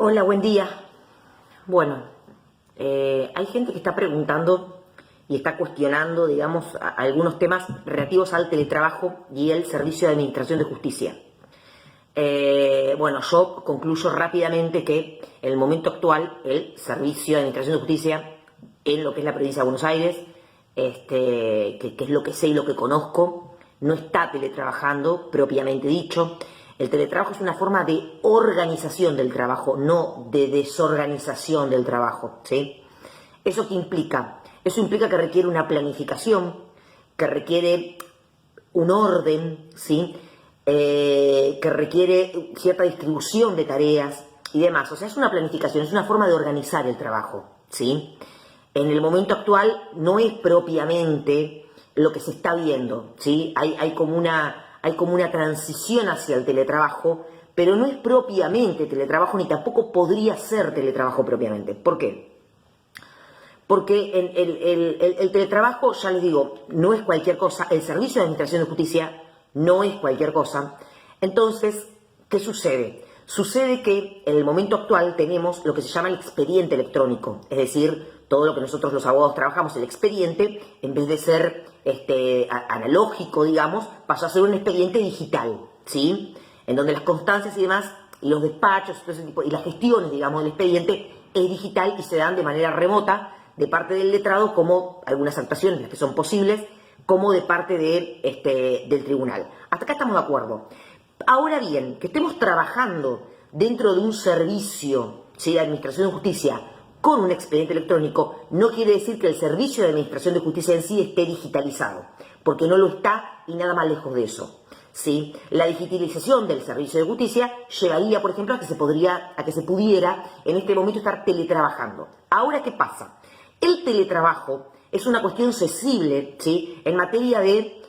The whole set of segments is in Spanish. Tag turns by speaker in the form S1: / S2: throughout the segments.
S1: Hola, buen día. Bueno, hay gente que está preguntando y está cuestionando, digamos, algunos temas relativos al teletrabajo y el servicio de administración de justicia. Bueno, yo concluyo rápidamente que en el momento actual el servicio de administración de justicia en lo que es la provincia de Buenos Aires, que es lo que sé y lo que conozco, no está teletrabajando propiamente dicho. El teletrabajo es una forma de organización del trabajo, no de desorganización del trabajo, ¿sí? ¿Eso qué implica? Eso implica que requiere una planificación, que requiere un orden, ¿sí? Que requiere cierta distribución de tareas y demás. O sea, es una planificación, es una forma de organizar el trabajo, ¿sí? En el momento actual no es propiamente lo que se está viendo, ¿sí? Hay como una transición hacia el teletrabajo, pero no es propiamente teletrabajo ni tampoco podría ser teletrabajo propiamente. ¿Por qué? Porque el teletrabajo, ya les digo, no es cualquier cosa, el servicio de administración de justicia no es cualquier cosa. Entonces, ¿qué sucede? Sucede que en el momento actual tenemos lo que se llama el expediente electrónico, es decir, todo lo que nosotros los abogados trabajamos, el expediente, en vez de ser analógico, digamos, pasó a ser un expediente digital, ¿sí? En donde las constancias y demás, y los despachos, todo ese tipo, y las gestiones, digamos, del expediente es digital y se dan de manera remota de parte del letrado, como algunas actuaciones, las que son posibles, como de parte del tribunal. Hasta acá estamos de acuerdo. Ahora bien, que estemos trabajando dentro de un servicio, ¿sí?, de administración de justicia con un expediente electrónico, no quiere decir que el servicio de administración de justicia en sí esté digitalizado, porque no lo está y nada más lejos de eso, ¿sí? La digitalización del servicio de justicia llevaría, por ejemplo, a que se pudiera en este momento estar teletrabajando. Ahora, ¿qué pasa? El teletrabajo es una cuestión sensible, ¿sí?, en materia de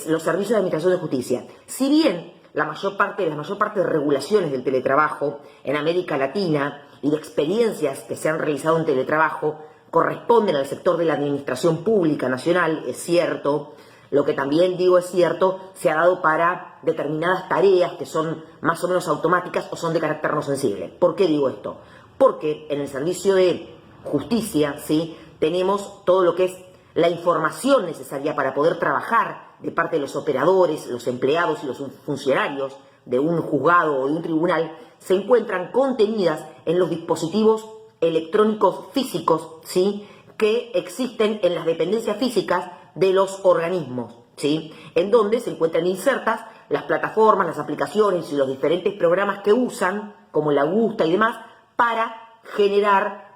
S1: los servicios de administración de justicia. Si bien las mayor parte de regulaciones del teletrabajo en América Latina y de experiencias que se han realizado en teletrabajo corresponden al sector de la administración pública nacional, es cierto. Lo que también digo es cierto, se ha dado para determinadas tareas que son más o menos automáticas o son de carácter no sensible. ¿Por qué digo esto? Porque en el servicio de justicia, ¿sí?, tenemos todo lo que es la información necesaria para poder trabajar de parte de los operadores, los empleados y los funcionarios de un juzgado o de un tribunal, se encuentran contenidas en los dispositivos electrónicos físicos, ¿sí?, que existen en las dependencias físicas de los organismos, ¿sí?, en donde se encuentran insertas las plataformas, las aplicaciones y los diferentes programas que usan, como la Augusta y demás, para generar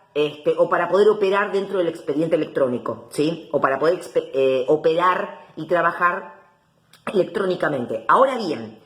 S1: o para poder operar dentro del expediente electrónico, ¿sí?, o para poder operar y trabajar electrónicamente. Ahora bien,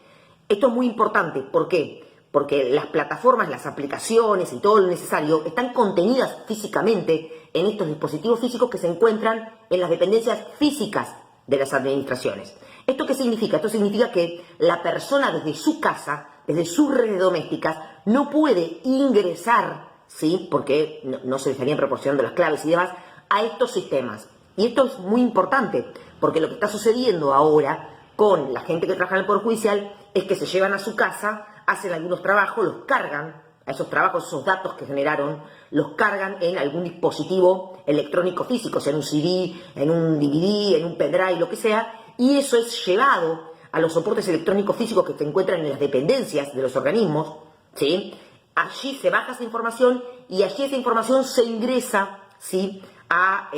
S1: esto es muy importante. ¿Por qué? Porque las plataformas, las aplicaciones y todo lo necesario están contenidas físicamente en estos dispositivos físicos que se encuentran en las dependencias físicas de las administraciones. ¿Esto qué significa? Esto significa que la persona desde su casa, desde sus redes domésticas, no puede ingresar, ¿sí?, porque no se le estarían proporcionando las claves y demás, a estos sistemas. Y esto es muy importante, porque lo que está sucediendo ahora con la gente que trabaja en el Poder Judicial es que se llevan a su casa, hacen algunos trabajos, los cargan, a esos trabajos, esos datos que generaron, los cargan en algún dispositivo electrónico físico, sea en un CD, en un DVD, en un pendrive, lo que sea, y eso es llevado a los soportes electrónicos físicos que se encuentran en las dependencias de los organismos, ¿sí? Allí se baja esa información y allí esa información se ingresa, ¿sí?, a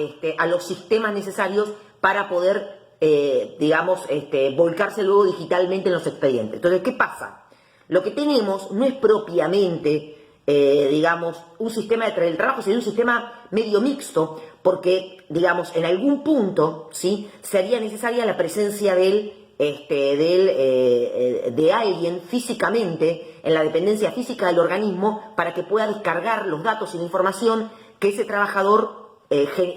S1: los sistemas necesarios para poder, volcarse luego digitalmente en los expedientes. Entonces, ¿qué pasa? Lo que tenemos no es propiamente, un sistema de teletrabajo, sino un sistema medio mixto, porque, en algún punto, ¿sí?, sería necesaria la presencia de alguien físicamente en la dependencia física del organismo para que pueda descargar los datos y la información que ese trabajador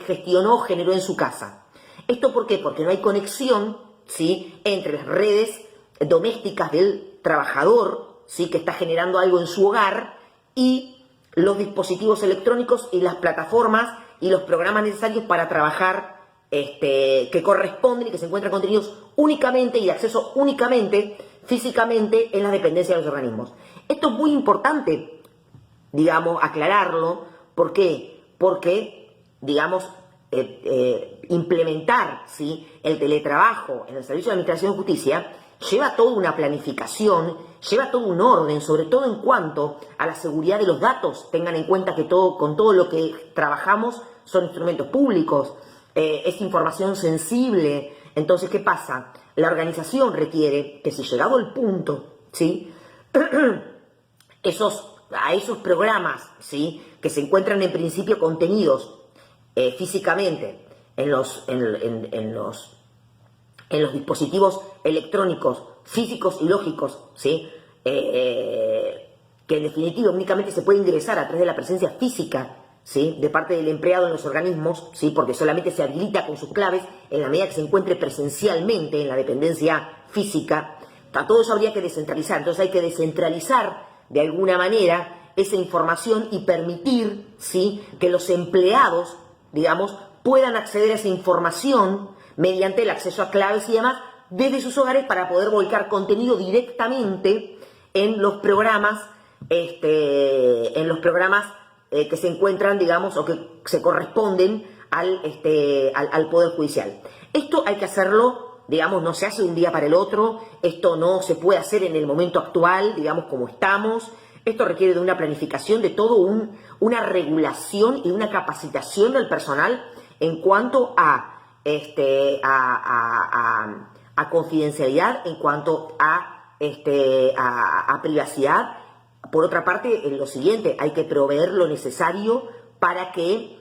S1: gestionó o generó en su casa. ¿Esto por qué? Porque no hay conexión, ¿sí?, entre las redes domésticas del trabajador, ¿sí?, que está generando algo en su hogar, y los dispositivos electrónicos y las plataformas y los programas necesarios para trabajar, que corresponden y que se encuentran contenidos únicamente y de acceso únicamente físicamente en las dependencias de los organismos. Esto es muy importante digamos, aclararlo. ¿Por qué? Porque, digamos, implementar, ¿sí?, el teletrabajo en el Servicio de Administración de Justicia lleva toda una planificación, lleva todo un orden, sobre todo en cuanto a la seguridad de los datos. Tengan en cuenta que con todo lo que trabajamos son instrumentos públicos, es información sensible. Entonces, ¿qué pasa? La organización requiere que, si llegado el punto, ¿sí?, a esos programas, ¿sí?, que se encuentran en principio contenidos físicamente en los dispositivos electrónicos, físicos y lógicos, ¿sí?, que en definitiva únicamente se puede ingresar a través de la presencia física, ¿sí?, de parte del empleado en los organismos, ¿sí?, porque solamente se habilita con sus claves en la medida que se encuentre presencialmente en la dependencia física. A todo eso habría que descentralizar. Entonces hay que descentralizar de alguna manera esa información y permitir, ¿sí?, que los empleados, digamos, puedan acceder a esa información mediante el acceso a claves y demás desde sus hogares, para poder volcar contenido directamente en los programas, que se encuentran, digamos, o que se corresponden al Poder Judicial. Esto hay que hacerlo, digamos, no se hace de un día para el otro. Esto no se puede hacer en el momento actual, digamos, como estamos. Esto requiere de una planificación, de todo una regulación y una capacitación del personal en cuanto a confidencialidad, en cuanto a privacidad. Por otra parte, en lo siguiente, hay que proveer lo necesario para que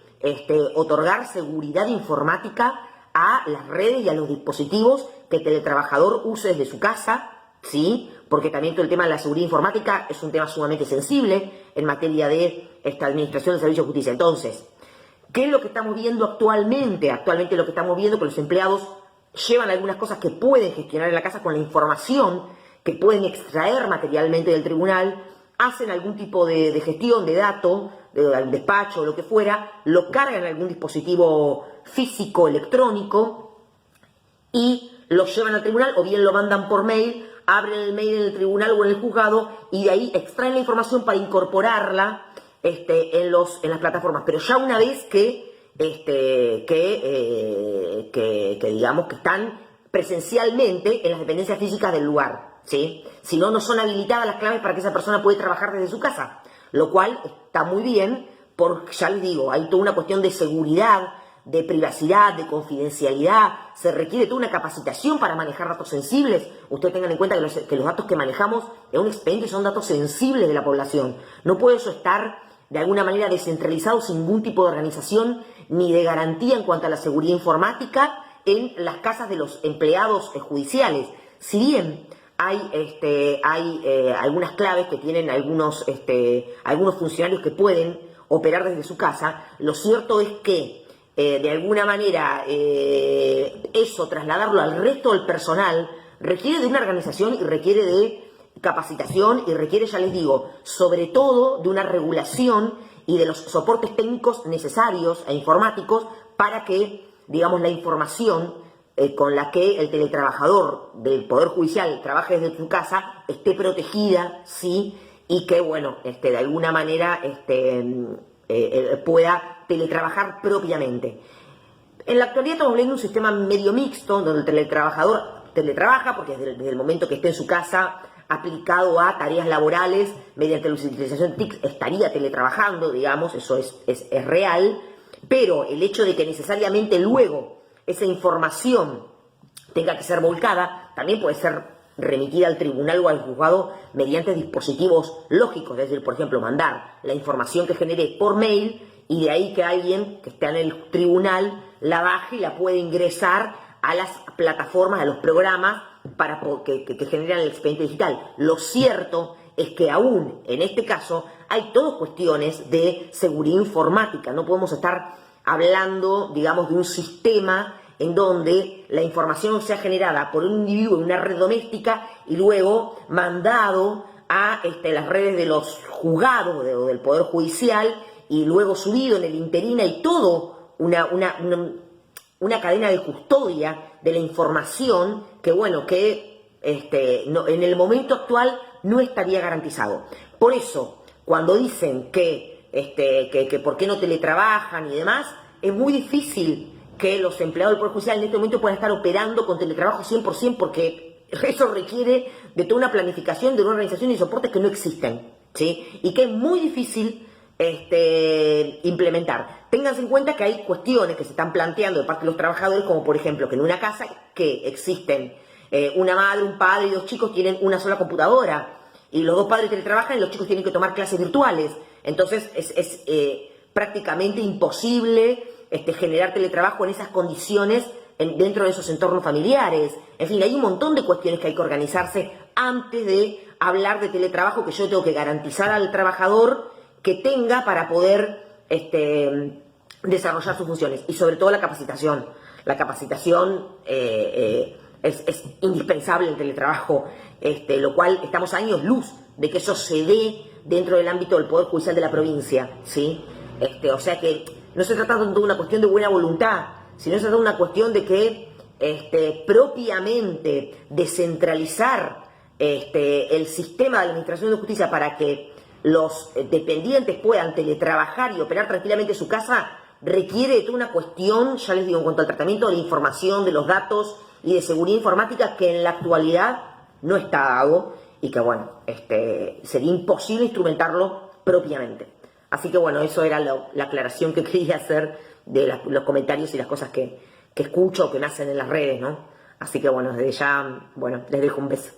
S1: otorgar seguridad informática a las redes y a los dispositivos que el teletrabajador use desde su casa, ¿sí? Porque también todo el tema de la seguridad informática es un tema sumamente sensible en materia de esta administración del Servicio de Justicia. Entonces, ¿qué es lo que estamos viendo actualmente? Actualmente lo que estamos viendo es que los empleados llevan algunas cosas que pueden gestionar en la casa con la información que pueden extraer materialmente del tribunal, hacen algún tipo de gestión de datos, al despacho o lo que fuera, lo cargan en algún dispositivo físico, electrónico, y lo llevan al tribunal, o bien lo mandan por mail, abren el mail en el tribunal o en el juzgado y de ahí extraen la información para incorporarla en las plataformas. Pero ya una vez que digamos que están presencialmente en las dependencias físicas del lugar, ¿sí? Si no, no son habilitadas las claves para que esa persona pueda trabajar desde su casa, lo cual está muy bien, porque ya les digo, hay toda una cuestión de seguridad, de privacidad, de confidencialidad. Se requiere toda una capacitación para manejar datos sensibles. Ustedes tengan en cuenta que los datos que manejamos en un expediente son datos sensibles de la población. No puede eso estar de alguna manera descentralizado, sin ningún tipo de organización ni de garantía en cuanto a la seguridad informática en las casas de los empleados judiciales. Si bien hay algunas claves que tienen algunos funcionarios que pueden operar desde su casa, lo cierto es que de alguna manera eso, trasladarlo al resto del personal, requiere de una organización y requiere de capacitación y requiere, ya les digo, sobre todo de una regulación y de los soportes técnicos necesarios e informáticos para que, digamos, la información con la que el teletrabajador del Poder Judicial trabaje desde su casa esté protegida, sí, y que, bueno, de alguna manera pueda teletrabajar propiamente. En la actualidad estamos viendo un sistema medio mixto, donde el teletrabajador teletrabaja, porque desde el momento que esté en su casa, aplicado a tareas laborales, mediante la utilización de TIC, estaría teletrabajando, digamos, eso es real, pero el hecho de que necesariamente luego esa información tenga que ser volcada, también puede ser remitida al tribunal o al juzgado mediante dispositivos lógicos, es decir, por ejemplo, mandar la información que genere por mail y de ahí que alguien que esté en el tribunal la baje y la pueda ingresar a las plataformas, a los programas para que generan el expediente digital. Lo cierto es que aún en este caso hay todas cuestiones de seguridad informática. No podemos estar hablando, digamos, de un sistema en donde la información sea generada por un individuo en una red doméstica y luego mandado a las redes de los juzgados o del Poder Judicial y luego subido en el interín. Hay todo una cadena de custodia de la información que, bueno, que en el momento actual no estaría garantizado. Por eso, cuando dicen que por qué no teletrabajan y demás, es muy difícil que los empleados del Poder Judicial en este momento puedan estar operando con teletrabajo 100% porque eso requiere de toda una planificación, de una organización y soportes que no existen, ¿sí? Y que es muy difícil implementar. Ténganse en cuenta que hay cuestiones que se están planteando de parte de los trabajadores, como por ejemplo que en una casa que existen una madre, un padre y dos chicos tienen una sola computadora y los dos padres teletrabajan y los chicos tienen que tomar clases virtuales. Entonces es prácticamente imposible generar teletrabajo en esas condiciones dentro de esos entornos familiares. En fin, hay un montón de cuestiones que hay que organizarse antes de hablar de teletrabajo que yo tengo que garantizar al trabajador que tenga para poder desarrollar sus funciones. Y sobre todo la capacitación. La capacitación es indispensable en el teletrabajo, lo cual estamos a años luz de que eso se dé dentro del ámbito del Poder Judicial de la provincia, ¿sí? O sea que no se trata de una cuestión de buena voluntad, sino se trata de una cuestión de que propiamente descentralizar el sistema de administración de justicia para que los dependientes puedan teletrabajar y operar tranquilamente su casa requiere de toda una cuestión, ya les digo, en cuanto al tratamiento de la información, de los datos y de seguridad informática que en la actualidad no está dado y que, bueno, sería imposible instrumentarlo propiamente. Así que, bueno, eso era la aclaración que quería hacer de los comentarios y las cosas que escucho o que me hacen en las redes, ¿no? Así que, bueno, desde ya, bueno, les dejo un beso.